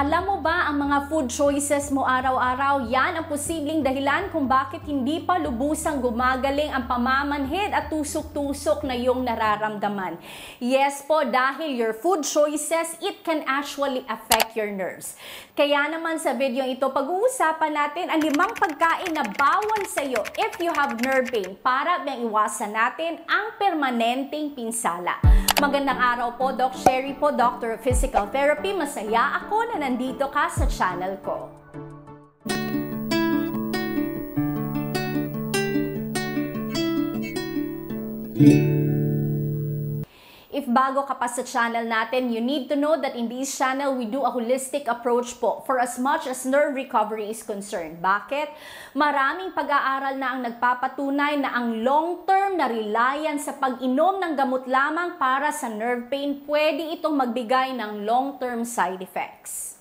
Alam mo ba ang mga food choices mo araw-araw? Yan ang posibleng dahilan kung bakit hindi pa lubusang gumagaling ang pamamanhid at tusok-tusok na iyong nararamdaman. Yes po, dahil your food choices, it can actually affect your nerves. Kaya naman sa video ito, pag-uusapan natin ang 5 pagkain na bawal sa iyo if you have nerve pain para maiwasan natin ang permanenteng pinsala. Magandang araw po, Doc Sherry po, Doctor of Physical Therapy. Masaya ako na nandito ka sa channel ko. If bago ka pa sa channel natin, you need to know that in this channel, we do a holistic approach po for as much as nerve recovery is concerned. Bakit? Maraming pag-aaral na ang nagpapatunay na ang long-term na reliance sa pag-inom ng gamot lamang para sa nerve pain, pwede itong magbigay ng long-term side effects.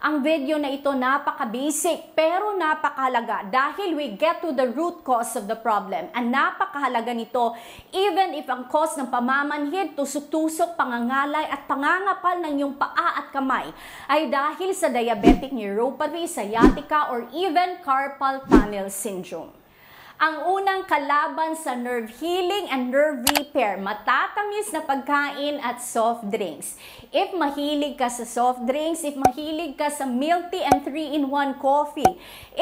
Ang video na ito napaka-basic pero napakahalaga dahil we get to the root cause of the problem. Ang napakahalaga nito even if ang cause ng pamamanhid, tusok-tusok, pangangalay at pangangapal ng iyong paa at kamay ay dahil sa diabetic neuropathy, sciatica or even carpal tunnel syndrome. Ang unang kalaban sa nerve healing and nerve repair, matatamis na pagkain at soft drinks. If mahilig ka sa soft drinks, if mahilig ka sa milk tea and 3-in-1 coffee,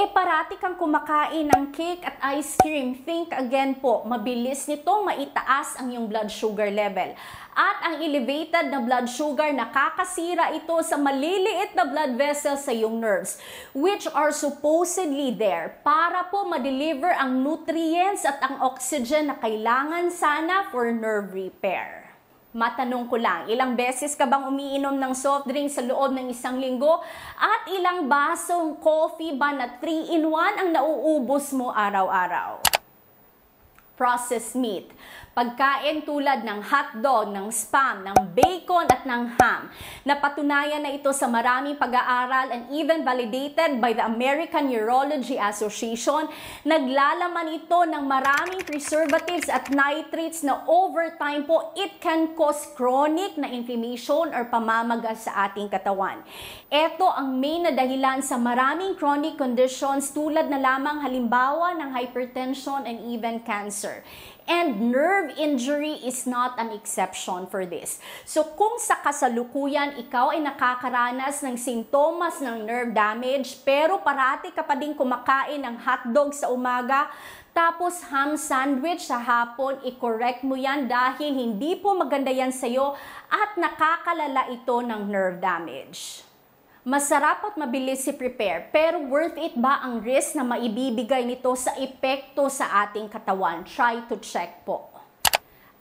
parati kang kumakain ng cake at ice cream, think again po, mabilis nitong maitaas ang iyong blood sugar level. At ang elevated na blood sugar, nakakasira ito sa maliliit na blood vessels sa iyong nerves, which are supposedly there para po ma-deliver ang nutrients at ang oxygen na kailangan sana for nerve repair. Matanong ko lang, ilang beses ka bang umiinom ng soft drink sa loob ng 1 linggo? At ilang basong coffee ba na 3-in-1 ang nauubos mo araw-araw? Processed meat. Pagkain tulad ng hotdog, ng spam, ng bacon at ng ham. Napatunayan na ito sa maraming pag-aaral and even validated by the American Urology Association. Naglalaman ito ng maraming preservatives at nitrates na over time po it can cause chronic na inflammation or pamamaga sa ating katawan. Ito ang main na dahilan sa maraming chronic conditions tulad na lamang halimbawa ng hypertension and even cancer. And nerve injury is not an exception for this. So kung sa kasalukuyan ikaw ay nakakaranas ng sintomas ng nerve damage pero parati ka pa din kumakain ng hotdog sa umaga tapos ham sandwich sa hapon, i-correct mo yan dahil hindi po maganda yan sa'yo at nakakalala ito ng nerve damage. Masarap at mabilis i-prepare, pero worth it ba ang risk na maibibigay nito sa epekto sa ating katawan? Try to check po.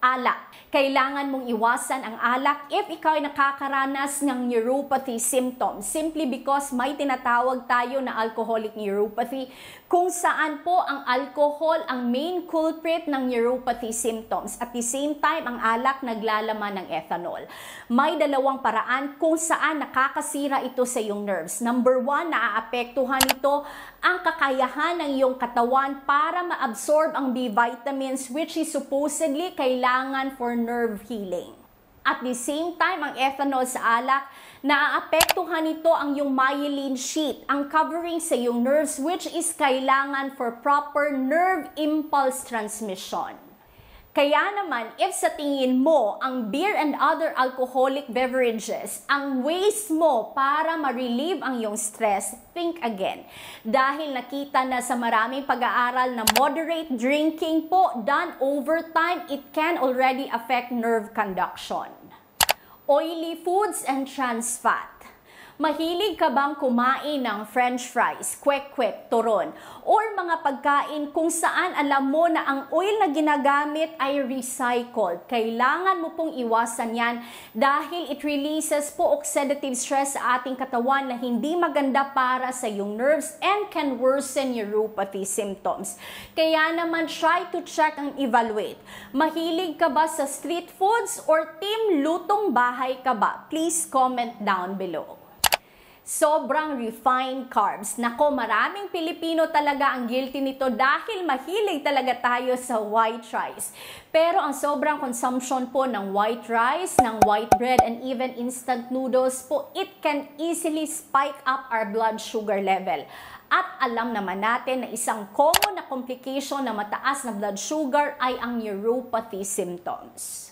Alak. Kailangan mong iwasan ang alak if ikaw ay nakakaranas ng neuropathy symptoms. Simply because may tinatawag tayo na alcoholic neuropathy kung saan po ang alcohol ang main culprit ng neuropathy symptoms. At the same time, ang alak naglalaman ng ethanol. May 2 paraan kung saan nakakasira ito sa iyong nerves. Number 1, naaapektuhan ito ang kakayahan ng iyong katawan para ma-absorb ang B vitamins which is supposedly kailangan for nerve healing. At the same time, ang ethanol sa alak, naaapektuhan nito ang iyong myelin sheath, ang covering sa iyong nerves which is kailangan for proper nerve impulse transmission. Kaya naman, if sa tingin mo ang beer and other alcoholic beverages ang ways mo para ma-relieve ang iyong stress, think again. Dahil nakita na sa maraming pag-aaral na moderate drinking po done over time, it can already affect nerve conduction. Oily foods and trans fat. Mahilig ka bang kumain ng french fries, kwek-kwek, turon, or mga pagkain kung saan alam mo na ang oil na ginagamit ay recycled? Kailangan mo pong iwasan yan dahil it releases po oxidative stress sa ating katawan na hindi maganda para sa iyong nerves and can worsen neuropathy symptoms. Kaya naman try to check and evaluate. Mahilig ka ba sa street foods or team lutong bahay ka ba? Please comment down below. Sobrang refined carbs. Nako, maraming Pilipino talaga ang guilty nito dahil mahilig talaga tayo sa white rice. Pero ang sobrang consumption po ng white rice, ng white bread, and even instant noodles po, it can easily spike up our blood sugar level. At alam naman natin na isang common na complication ng mataas na blood sugar ay ang neuropathy symptoms.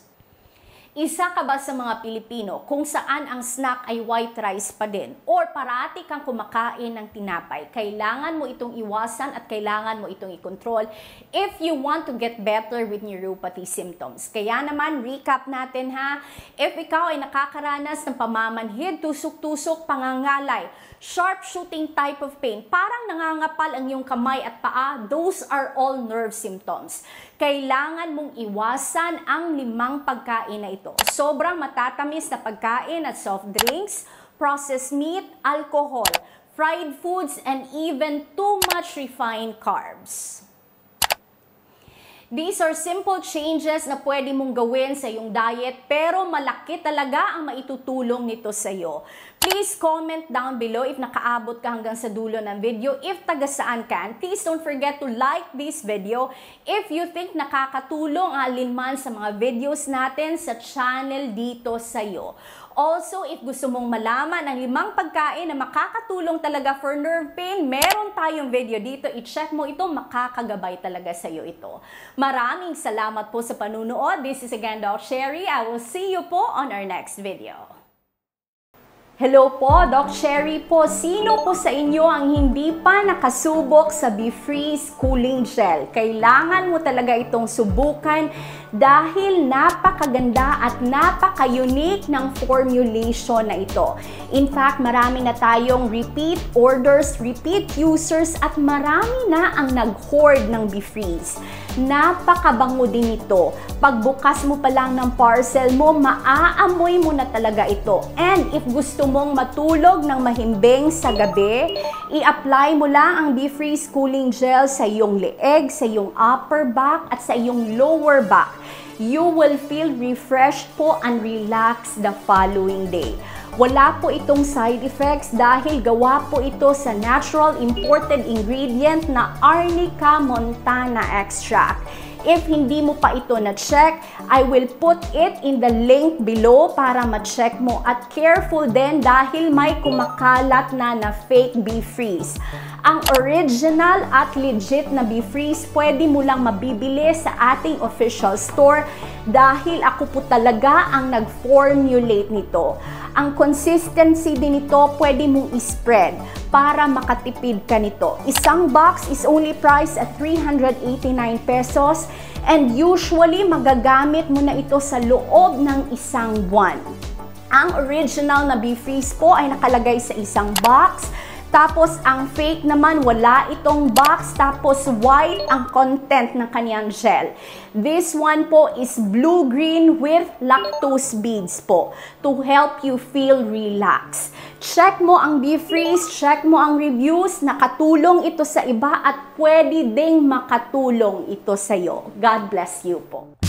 Isa ka ba sa mga Pilipino kung saan ang snack ay white rice pa din or parati kang kumakain ng tinapay? Kailangan mo itong iwasan at kailangan mo itong i-control if you want to get better with neuropathy symptoms. Kaya naman, recap natin ha. If ikaw ay nakakaranas ng pamamanhid, tusok-tusok, pangangalay, sharp shooting type of pain, parang nangangapal ang iyong kamay at paa, those are all nerve symptoms. Kailangan mong iwasan ang 5 pagkain na ito. Sobrang matatamis na pagkain at soft drinks, processed meat, alcohol, fried foods, and even too much refined carbs. These are simple changes na pwede mong gawin sa iyong diet pero malaki talaga ang maitutulong nito sa iyo. Please comment down below if nakaabot ka hanggang sa dulo ng video. If taga saan ka, please don't forget to like this video if you think nakakatulong ang alinman sa mga videos natin sa channel dito sa iyo. Also, if gusto mong malaman ang 5 pagkain na makakatulong talaga for nerve pain, meron tayong video dito. I-check mo ito, makakagabay talaga sa iyo ito. Maraming salamat po sa panunood. This is again Doc Sherry. I will see you po on our next video. Hello po, Doc Sherry po. Sino po sa inyo ang hindi pa nakasubok sa BeFreeze Cooling Gel? Kailangan mo talaga itong subukan dahil napakaganda at napaka-unique ng formulation na ito. In fact, marami na tayong repeat orders, repeat users at marami na ang nag-hoard ng BeFreeze. Napakabango din ito. Pagbukas mo pa lang ng parcel mo, maaamoy mo na talaga ito. And if gusto mong matulog ng mahimbing sa gabi, i-apply mo lang ang BeFreeze Cooling Gel sa iyong leeg, sa iyong upper back at sa iyong lower back. You will feel refreshed po and relaxed the following day. Wala po itong side effects dahil gawa po ito sa natural imported ingredient na Arnica montana extract. If hindi mo pa ito na-check, I will put it in the link below para ma-check mo. At careful din dahil may kumakalat na fake BeFreeze. Ang original at legit na BeFreeze, pwede mo lang mabibili sa ating official store dahil ako po talaga ang nag-formulate nito. Ang consistency din nito, pwede mong i-spread para makatipid ka nito. Isang box is only priced at 389 pesos and usually magagamit mo na ito sa loob ng 1 buwan. Ang original na BeFreeze po ay nakalagay sa isang box. Tapos, ang fake naman, wala itong box. Tapos, white ang content ng kaniyang gel. This one po is blue-green with lactose beads po to help you feel relaxed. Check mo ang BeFreeze, check mo ang reviews. Nakatulong ito sa iba at pwede ding makatulong ito sa iyo. God bless you po.